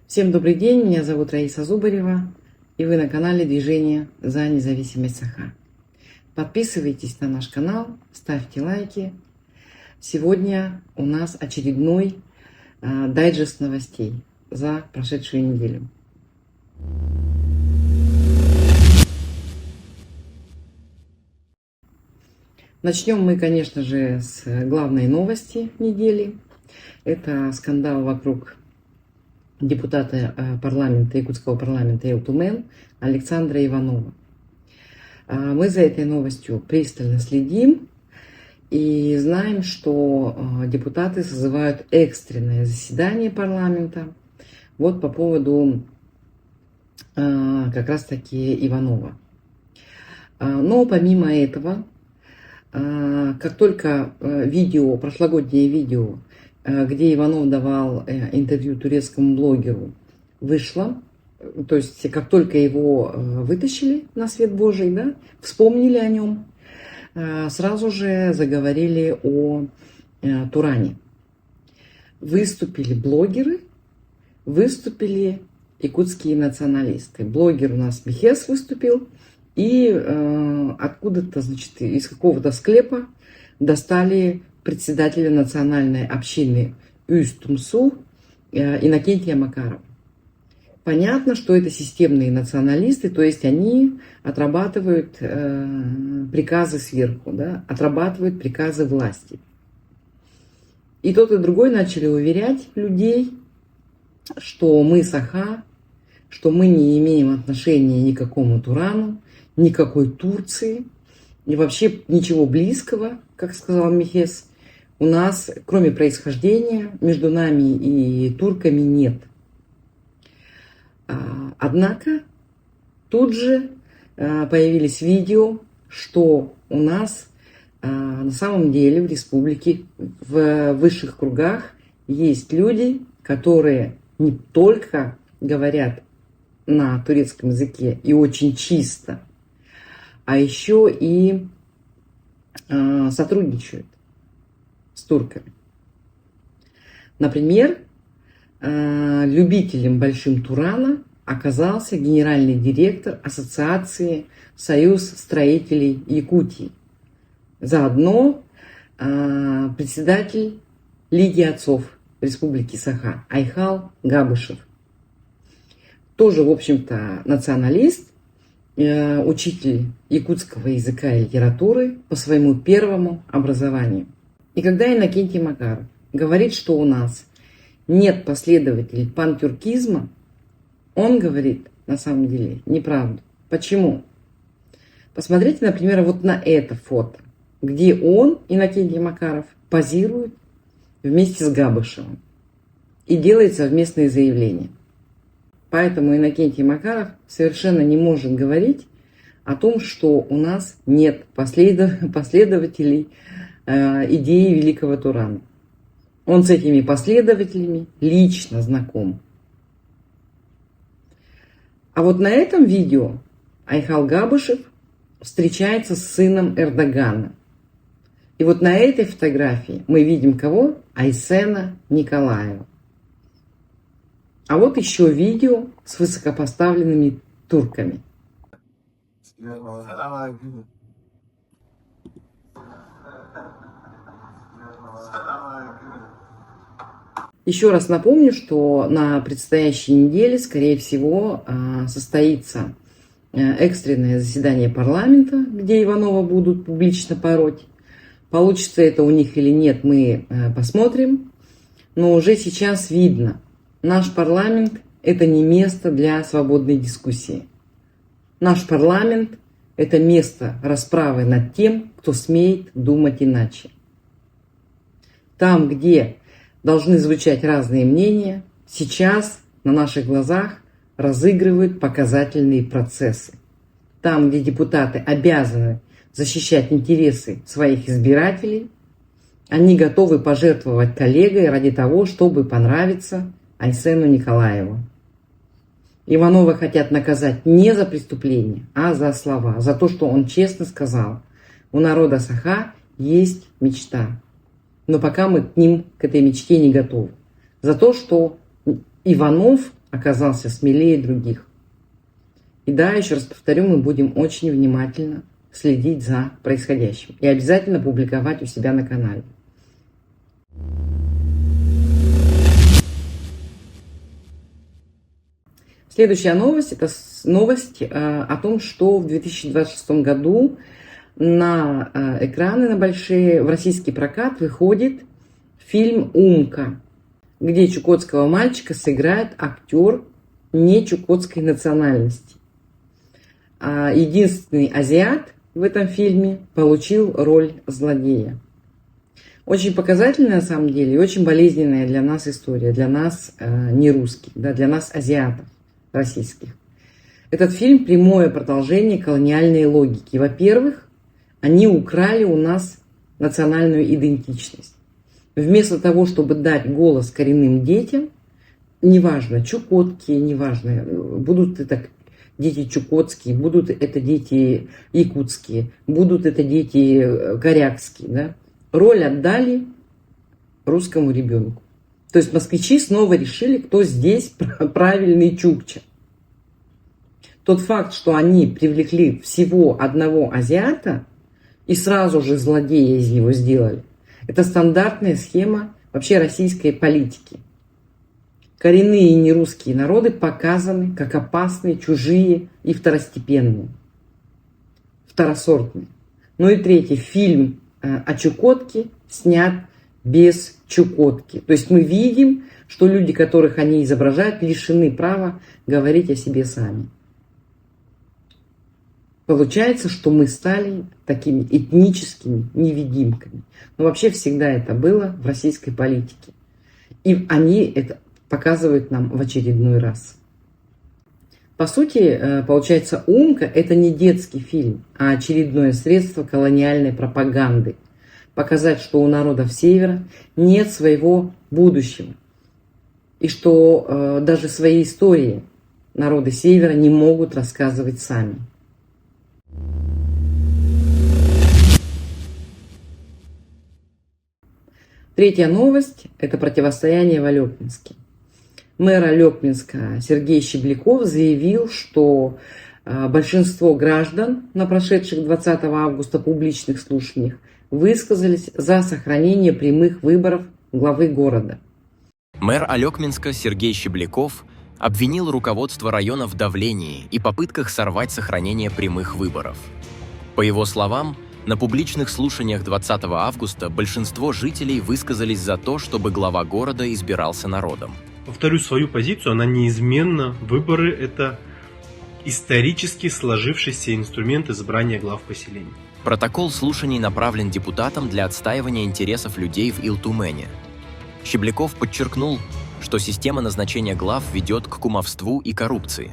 Всем добрый день, меня зовут Раиса Зубарева, и вы на канале Движение за независимость Саха. Подписывайтесь на наш канал, ставьте лайки. Сегодня у нас очередной дайджест новостей за прошедшую неделю. Начнем мы, конечно же, с главной новости недели. Это скандал вокруг депутата парламента, якутского парламента Елтумен Александра Иванова. Мы за этой новостью пристально следим и знаем, что депутаты созывают экстренное заседание парламента вот по поводу как раз-таки Иванова. Но помимо этого, как только прошлогоднее видео, где Иванов давал интервью турецкому блогеру, вышло, то есть как только его вытащили на свет Божий, да, вспомнили о нем, сразу же заговорили о Туране. Выступили блогеры, выступили якутские националисты. Блогер у нас Михес выступил, и откуда-то, значит, из какого-то склепа достали председателя национальной общины Усть-Тумсу Иннокентия Макарова. Понятно, что это системные националисты, то есть они отрабатывают приказы сверху, да, отрабатывают приказы власти. И тот и другой начали уверять людей, что мы Саха, что мы не имеем отношения ни к какому Турану, никакой Турции, и вообще ничего близкого, как сказал Михес, у нас, кроме происхождения, между нами и турками нет. Однако тут же появились видео, что у нас на самом деле в республике, в высших кругах есть люди, которые не только говорят на турецком языке и очень чисто, а еще и сотрудничают с турками. Например, любителем большим Турана оказался генеральный директор Ассоциации Союз строителей Якутии. Заодно председатель Лиги отцов Республики Саха Айхал Габышев. Тоже, в общем-то, националист, учитель якутского языка и литературы по своему первому образованию. И когда Иннокентий Макаров говорит, что у нас нет последователей пантюркизма, он говорит на самом деле неправду. Почему? Посмотрите, например, вот на это фото, где он, Иннокентий Макаров, позирует вместе с Габышевым и делает совместные заявления. Поэтому Иннокентий Макаров совершенно не может говорить о том, что у нас нет последователей идеи Великого Турана. Он с этими последователями лично знаком. А вот на этом видео Айхал Габышев встречается с сыном Эрдогана. И вот на этой фотографии мы видим кого? Айсена Николаева. А вот еще видео с высокопоставленными турками. Еще раз напомню, что на предстоящей неделе, скорее всего, состоится экстренное заседание парламента, где Иванова будут публично пороть. Получится это у них или нет, мы посмотрим. Но уже сейчас видно, наш парламент – это не место для свободной дискуссии. Наш парламент – это место расправы над тем, кто смеет думать иначе. Там, где должны звучать разные мнения, сейчас на наших глазах разыгрывают показательные процессы. Там, где депутаты обязаны защищать интересы своих избирателей, они готовы пожертвовать коллегой ради того, чтобы понравиться Айсену Николаеву. Иванова хотят наказать не за преступление, а за слова, за то, что он честно сказал: у народа Саха есть мечта. Но пока мы к этой мечте не готовы. За то, что Иванов оказался смелее других. И да, еще раз повторю, мы будем очень внимательно следить за происходящим и обязательно публиковать у себя на канале. Следующая новость – это новость о том, что в 2026 году на экраны, на большие, в российский прокат выходит фильм «Умка», где чукотского мальчика сыграет актер не чукотской национальности. Единственный азиат в этом фильме получил роль злодея. Очень показательная, на самом деле, и очень болезненная для нас история, для нас не русских, да, для нас азиатов российских. Этот фильм – прямое продолжение колониальной логики. Во-первых, они украли у нас национальную идентичность. Вместо того, чтобы дать голос коренным детям, неважно, чукотки, неважно, будут это дети чукотские, будут это дети якутские, будут это дети корякские, да, роль отдали русскому ребенку. То есть москвичи снова решили, кто здесь правильный чукча. Тот факт, что они привлекли всего одного азиата и сразу же злодея из него сделали, это стандартная схема вообще российской политики. Коренные и нерусские народы показаны как опасные, чужие и второстепенные, второсортные. Ну и третий, фильм о Чукотке снят без Чукотки. То есть мы видим, что люди, которых они изображают, лишены права говорить о себе сами. Получается, что мы стали такими этническими невидимками. Но вообще всегда это было в российской политике. И они это показывают нам в очередной раз. По сути, получается, «Умка» – это не детский фильм, а очередное средство колониальной пропаганды. Показать, что у народов Севера нет своего будущего. И что даже свои истории народы Севера не могут рассказывать сами. Третья новость – это противостояние в Алёкминске. Мэр Алёкминска Сергей Щебляков заявил, что большинство граждан на прошедших 20 августа публичных слушаниях высказались за сохранение прямых выборов главы города. Мэр Алёкминска Сергей Щебляков обвинил руководство района в давлении и попытках сорвать сохранение прямых выборов. По его словам, на публичных слушаниях 20 августа большинство жителей высказались за то, чтобы глава города избирался народом. Повторю свою позицию, она неизменна. Выборы – это исторически сложившийся инструмент избрания глав поселений. Протокол слушаний направлен депутатам для отстаивания интересов людей в Илтумене. Щебляков подчеркнул, что система назначения глав ведет к кумовству и коррупции.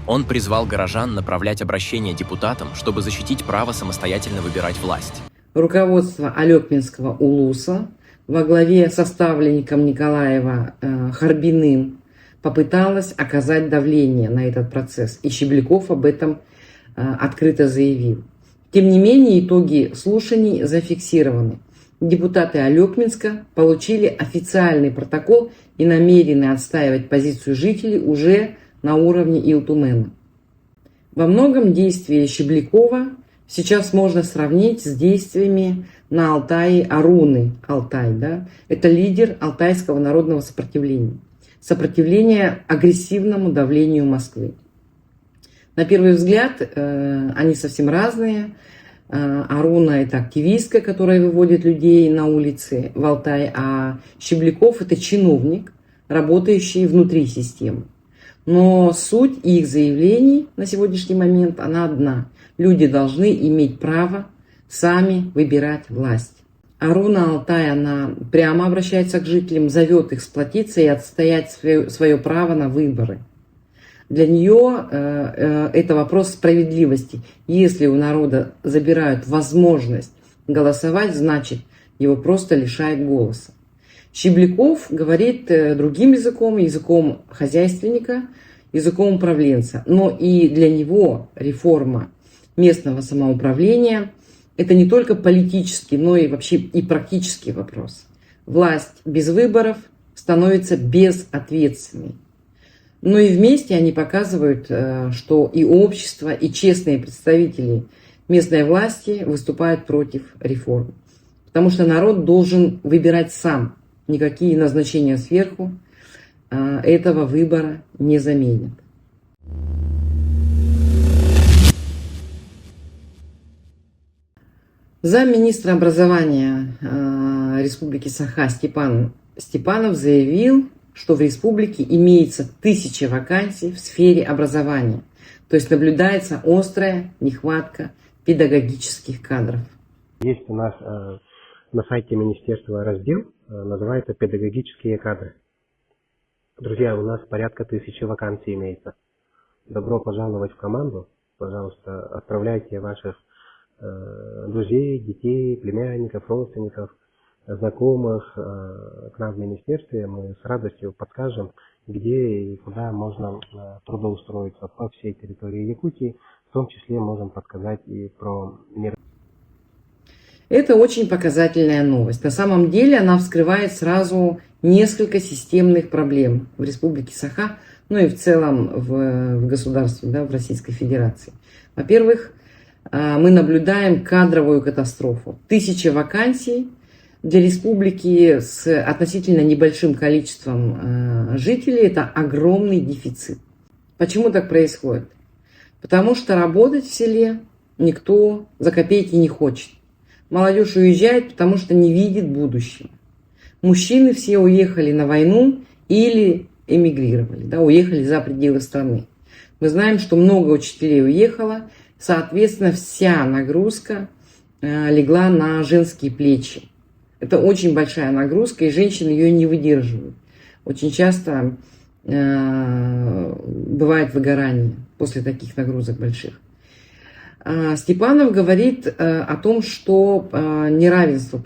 Он призвал горожан направлять обращения депутатам, чтобы защитить право самостоятельно выбирать власть. Руководство Алёкминского улуса во главе со ставленником Николаева Харбиным попыталось оказать давление на этот процесс, и Щебляков об этом открыто заявил. Тем не менее, итоги слушаний зафиксированы. Депутаты Алёкминска получили официальный протокол и намерены отстаивать позицию жителей уже на уровне Илтумена. Во многом действия Щеблякова сейчас можно сравнить с действиями на Алтае Аруны Алтай. Да? Это лидер алтайского народного сопротивления. Сопротивление агрессивному давлению Москвы. На первый взгляд они совсем разные. Аруна – это активистка, которая выводит людей на улицы в Алтай, а Щебляков – это чиновник, работающий внутри системы. Но суть их заявлений на сегодняшний момент, она одна. Люди должны иметь право сами выбирать власть. Аруна Алтай, она прямо обращается к жителям, зовет их сплотиться и отстоять свое право на выборы. Для нее это вопрос справедливости. Если у народа забирают возможность голосовать, значит, его просто лишают голоса. Щебляков говорит другим языком, языком хозяйственника, языком управленца. Но и для него реформа местного самоуправления – это не только политический, но и вообще и практический вопрос. Власть без выборов становится безответственной. Но и вместе они показывают, что и общество, и честные представители местной власти выступают против реформ. Потому что народ должен выбирать сам. Никакие назначения сверху этого выбора не заменят. Замминистра образования Республики Саха Степан Степанов заявил, что в республике имеется 1000 вакансий в сфере образования. То есть наблюдается острая нехватка педагогических кадров. Есть у нас на сайте министерства раздел, называется «Педагогические кадры». Друзья, у нас порядка 1000 вакансий имеется. Добро пожаловать в команду. Пожалуйста, отправляйте ваших друзей, детей, племянников, родственников, знакомых к нам в министерстве. Мы с радостью подскажем, где и куда можно трудоустроиться по всей территории Якутии. В том числе можем подсказать и про мир. Это очень показательная новость. На самом деле она вскрывает сразу несколько системных проблем в Республике Саха, ну и в целом в государстве, да, в Российской Федерации. Во-первых, мы наблюдаем кадровую катастрофу. 1000 вакансий для республики с относительно небольшим количеством жителей – это огромный дефицит. Почему так происходит? Потому что работать в селе никто за копейки не хочет. Молодежь уезжает, потому что не видит будущего. Мужчины все уехали на войну или эмигрировали, да, уехали за пределы страны. Мы знаем, что много учителей уехало, соответственно, вся нагрузка легла на женские плечи. Это очень большая нагрузка, и женщины ее не выдерживают. Очень часто бывает выгорание после таких нагрузок больших. Степанов говорит о том, что неравенство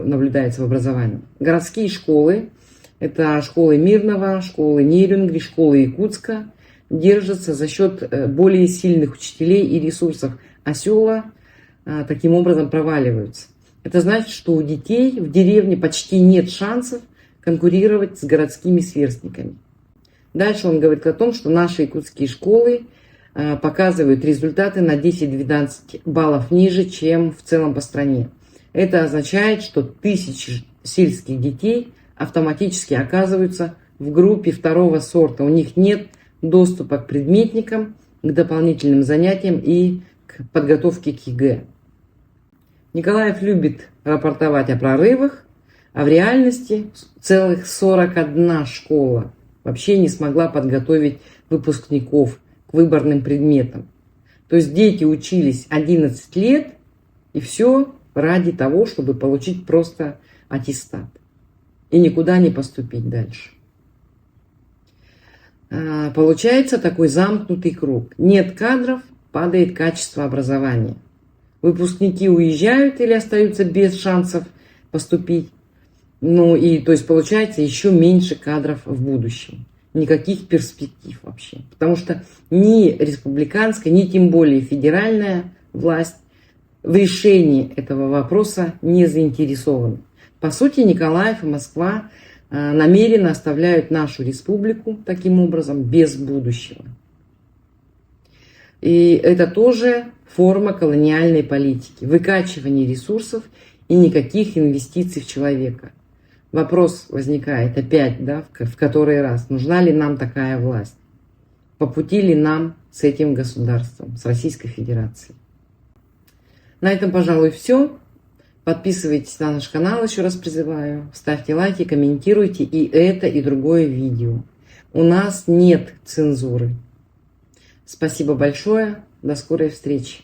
наблюдается в образовании. Городские школы, это школы Мирного, школы Нерюнгри, школы Якутска, держатся за счет более сильных учителей и ресурсов, а села таким образом проваливаются. Это значит, что у детей в деревне почти нет шансов конкурировать с городскими сверстниками. Дальше он говорит о том, что наши якутские школы показывают результаты на 10-12 баллов ниже, чем в целом по стране. Это означает, что 1000 сельских детей автоматически оказываются в группе второго сорта. У них нет доступа к предметникам, к дополнительным занятиям и к подготовке к ЕГЭ. Николаев любит рапортовать о прорывах, а в реальности целых 41 школа вообще не смогла подготовить выпускников к выборным предметам. То есть дети учились 11 лет, и все ради того, чтобы получить просто аттестат. И никуда не поступить дальше. Получается такой замкнутый круг. Нет кадров, падает качество образования. Выпускники уезжают или остаются без шансов поступить. Ну и то есть получается еще меньше кадров в будущем. Никаких перспектив вообще. Потому что ни республиканская, ни тем более федеральная власть в решении этого вопроса не заинтересованы. По сути, Николаев и Москва намеренно оставляют нашу республику таким образом без будущего. И это тоже форма колониальной политики. Выкачивание ресурсов и никаких инвестиций в человека. Вопрос возникает опять, да, в который раз. Нужна ли нам такая власть? По пути ли нам с этим государством, с Российской Федерацией? На этом, пожалуй, все. Подписывайтесь на наш канал, еще раз призываю. Ставьте лайки, комментируйте и это, и другое видео. У нас нет цензуры. Спасибо большое. До скорой встречи.